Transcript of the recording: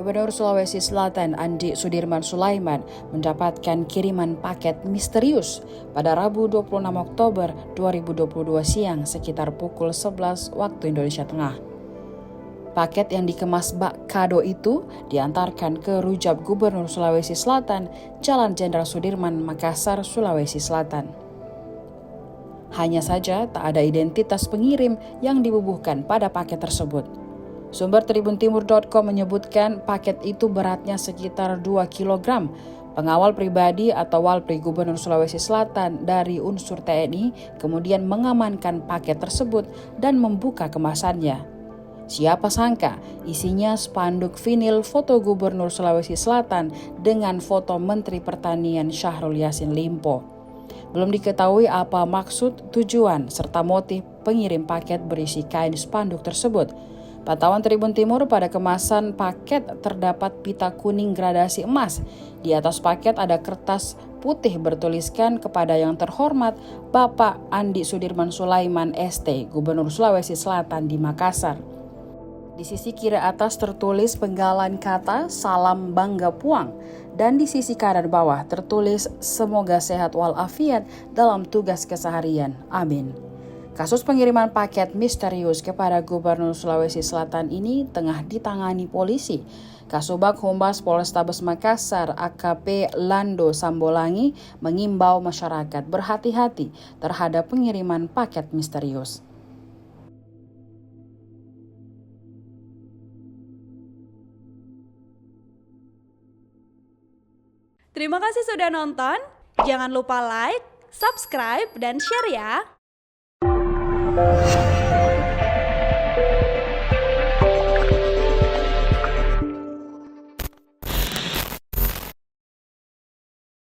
Gubernur Sulawesi Selatan Andi Sudirman Sulaiman mendapatkan kiriman paket misterius pada Rabu 26 Oktober 2022 siang sekitar pukul 11 waktu Indonesia Tengah. Paket yang dikemas bak kado itu diantarkan ke rujak Gubernur Sulawesi Selatan, Jalan Jenderal Sudirman, Makassar, Sulawesi Selatan. Hanya saja tak ada identitas pengirim yang dibubuhkan pada paket tersebut. Sumber tribuntimur.com menyebutkan paket itu beratnya sekitar 2 kg. Pengawal pribadi atau Walpri Gubernur Sulawesi Selatan dari unsur TNI kemudian mengamankan paket tersebut dan membuka kemasannya. Siapa sangka isinya spanduk vinil foto Gubernur Sulawesi Selatan dengan foto Menteri Pertanian Syahrul Yassin Limpo. Belum diketahui apa maksud, tujuan, serta motif pengirim paket berisi kain spanduk tersebut. Pantauan Tribun Timur, pada kemasan paket terdapat pita kuning gradasi emas. Di atas paket ada kertas putih bertuliskan kepada yang terhormat Bapak Andi Sudirman Sulaiman ST, Gubernur Sulawesi Selatan di Makassar. Di sisi kiri atas tertulis penggalan kata Salam Bangga Puang, dan di sisi kanan bawah tertulis Semoga sehat walafiat dalam tugas keseharian. Amin. Kasus pengiriman paket misterius kepada Gubernur Sulawesi Selatan ini tengah ditangani polisi. Kasubag Humas Polrestabes Makassar AKP Lando Sambolangi mengimbau masyarakat berhati-hati terhadap pengiriman paket misterius. Terima kasih sudah nonton. Jangan lupa like, subscribe, dan share ya.